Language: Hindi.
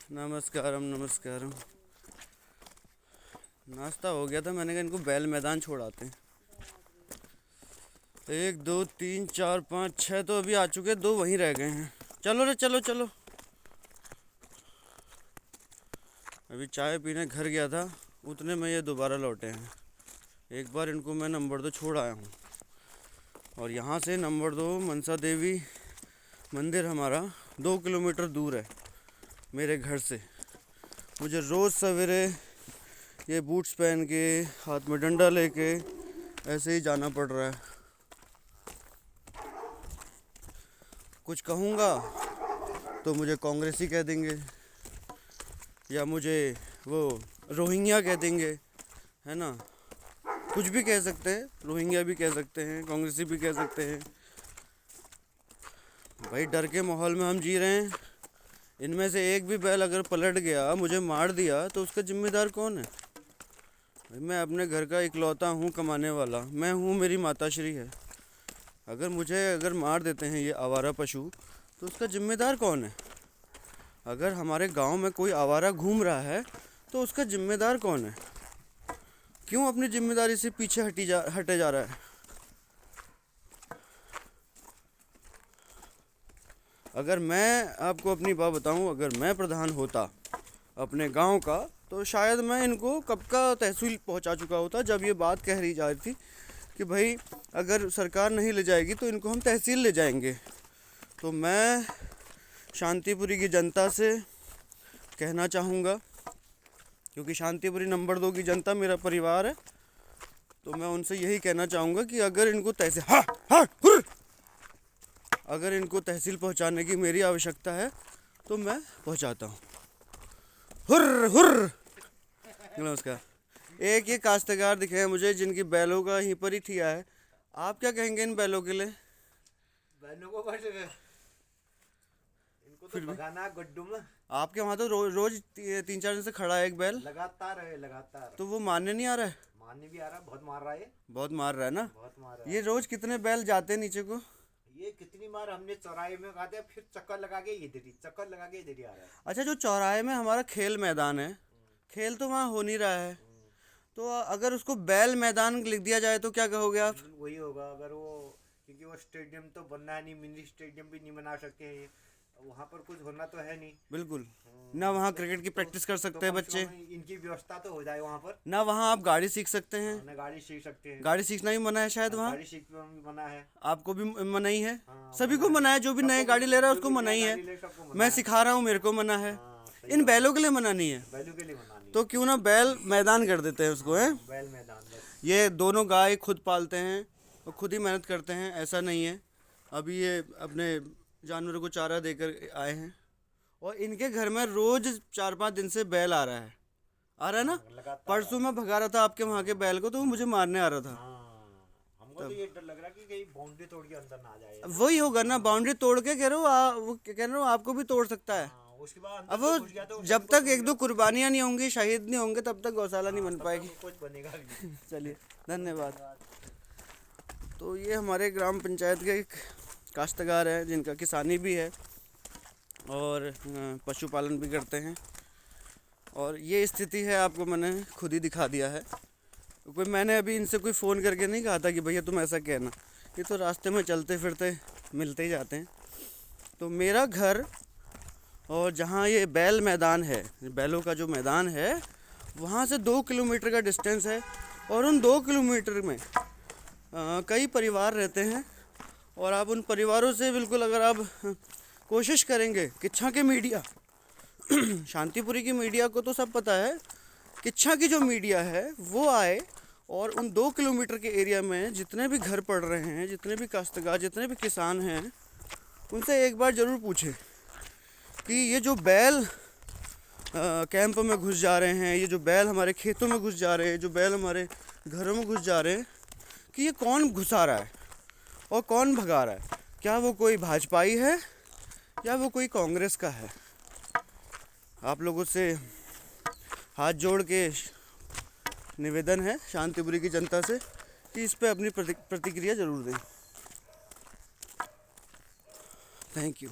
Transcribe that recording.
नमस्कारम नमस्कारम। नाश्ता हो गया था, मैंने कहा इनको बैल मैदान छोड़ाते हैं। 1 2 3 4 5 6 तो अभी आ चुके, 2 वहीं रह गए हैं। चलो रे चलो चलो। अभी चाय पीने घर गया था, उतने में ये दोबारा लौटे हैं। एक बार इनको मैं नंबर 2 छोड़ आया हूँ, और यहाँ से नंबर 2 मनसा देवी मंदिर हमारा 2 किलोमीटर दूर है मेरे घर से। मुझे रोज़ सवेरे ये बूट्स पहन के, हाथ में डंडा लेके ऐसे ही जाना पड़ रहा है। कुछ कहूँगा तो मुझे कांग्रेसी कह देंगे, या मुझे वो रोहिंग्या कह देंगे, है ना। कुछ भी कह सकते हैं, रोहिंग्या भी कह सकते हैं, कांग्रेसी भी कह सकते हैं। भाई डर के माहौल में हम जी रहे हैं। इनमें से एक भी बैल अगर पलट गया, मुझे मार दिया, तो उसका जिम्मेदार कौन है? भाई मैं अपने घर का इकलौता हूँ कमाने वाला, मैं हूँ, मेरी माताश्री है। अगर मार देते हैं ये आवारा पशु, तो उसका जिम्मेदार कौन है? अगर हमारे गांव में कोई आवारा घूम रहा है तो उसका जिम्मेदार कौन है? क्यों अपनी जिम्मेदारी से पीछे हटे जा रहा है? अगर मैं आपको अपनी बात बताऊं, अगर मैं प्रधान होता अपने गांव का, तो शायद मैं इनको कब का तहसील पहुंचा चुका होता। जब ये बात कह रही जा रही थी कि भाई अगर सरकार नहीं ले जाएगी तो इनको हम तहसील ले जाएंगे, तो मैं शांतिपुरी की जनता से कहना चाहूँगा, क्योंकि शांतिपुरी नंबर 2 की जनता मेरा परिवार है, तो मैं उनसे यही कहना चाहूँगा कि अगर इनको अगर इनको तहसील पहुंचाने की मेरी आवश्यकता है तो मैं पहुंचाता हूं। हुर्र हुर्र। नमस्कार। एक ये काश्तकार दिखे हैं मुझे जिनकी बैलों का यहीं पर ही ठिया है। आप क्या कहेंगे इन बैलों के लिए? बैलों को बस इनको तो भगाना गड्ढों में। आपके वहाँ तो रोज 3-4 दिन से खड़ा है एक बैल, लगातार है लगातार। तो वो मारने नहीं आ रहा है? मारने भी आ रहा है, बहुत मार रहा है। बहुत मार रहा है ना? बहुत मार रहा है। ये रोज कितने बैल जाते हैं नीचे को? ये कितनी बार हमने चौराहे में खाते हैं, फिर चक्कर लगा के इधर ही आ रहा है। अच्छा, जो चौराहे में हमारा खेल मैदान है, खेल तो वहाँ हो नहीं रहा है, तो अगर उसको बैल मैदान लिख दिया जाए तो क्या कहोगे आप? वही होगा, अगर वो, क्योंकि वो स्टेडियम तो बनना है नहीं, मिनी स्टेडियम भी नहीं बना सकते हैं, वहाँ पर कुछ होना तो है नहीं। बिल्कुल ना, वहाँ क्रिकेट की प्रैक्टिस कर सकते हैं बच्चे, इनकी व्यवस्था तो हो जाए वहाँ पर। ना वहाँ आप गाड़ी सीख सकते हैं। ना गाड़ी सीख सकते हैं। गाड़ी सीखना भी मना है शायद वहाँ। गाड़ी सीखना भी मना है। आपको भी मना ही है? हाँ, सभी को मना है, जो भी नई गाड़ी ले रहा है उसको मना ही है। मैं सिखा रहा हूँ, मेरे को मना है। इन बैलों के लिए मना नहीं है। बैलों के लिए मना नहीं। तो क्यों ना बैल मैदान कर देते हैं उसको, है? बैल मैदान बस। ये दोनों गाय खुद पालते हैं और खुद ही मेहनत करते हैं, ऐसा नहीं है। अभी ये अपने जानवरों को चारा देकर आए हैं, और इनके घर में रोज 4-5 दिन से बैल आ रहा है ना। परसों मैं भगा रहा था आपके वहाँ के बैल को, तो वो मुझे मारने आ रहा था। हमको तो ये डर लग रहा कि कहीं बाउंड्री तोड़ के अंदर ना आ जाए। वही होगा ना, बाउंड्री तोड़ के कह रहा हूँ, वो कह रहा हूँ आपको भी तोड़ सकता है। उसके बाद अब वो जब तक 1-2 कुर्बानियाँ नहीं होंगी, शहीद नहीं होंगे, तब तक गौशाला नहीं बन पाएगी। कुछ बनेगा भी। चलिए, धन्यवाद। तो ये हमारे ग्राम पंचायत के एक काश्तकार है, जिनका किसानी भी है और पशुपालन भी करते हैं, और ये स्थिति है, आपको मैंने खुद ही दिखा दिया है। मैंने अभी इनसे कोई फ़ोन करके नहीं कहा था कि भैया तुम ऐसा कहना, ये तो रास्ते में चलते फिरते मिलते ही जाते हैं। तो मेरा घर और जहाँ ये बैल मैदान है, बैलों का जो मैदान है, वहाँ से 2 किलोमीटर का डिस्टेंस है, और उन 2 किलोमीटर में कई परिवार रहते हैं, और आप उन परिवारों से बिल्कुल, अगर आप कोशिश करेंगे, किच्छा के मीडिया शांतिपुरी की मीडिया को तो सब पता है, किच्छा की जो मीडिया है वो आए, और उन 2 किलोमीटर के एरिया में जितने भी घर पड़ रहे हैं, जितने भी काश्तकार, जितने भी किसान हैं, उनसे एक बार ज़रूर पूछें कि ये जो बैल कैंप में घुस जा रहे हैं, ये जो बैल हमारे खेतों में घुस जा रहे हैं, जो बैल हमारे घरों में घुस जा रहे हैं, कि ये कौन घुसा रहा है और कौन भगा रहा है? क्या वो कोई भाजपाई है या वो कोई कांग्रेस का है? आप लोगों से हाथ जोड़ के निवेदन है शांतिपुरी की जनता से कि इस पे अपनी प्रतिक्रिया ज़रूर दें। Thank you.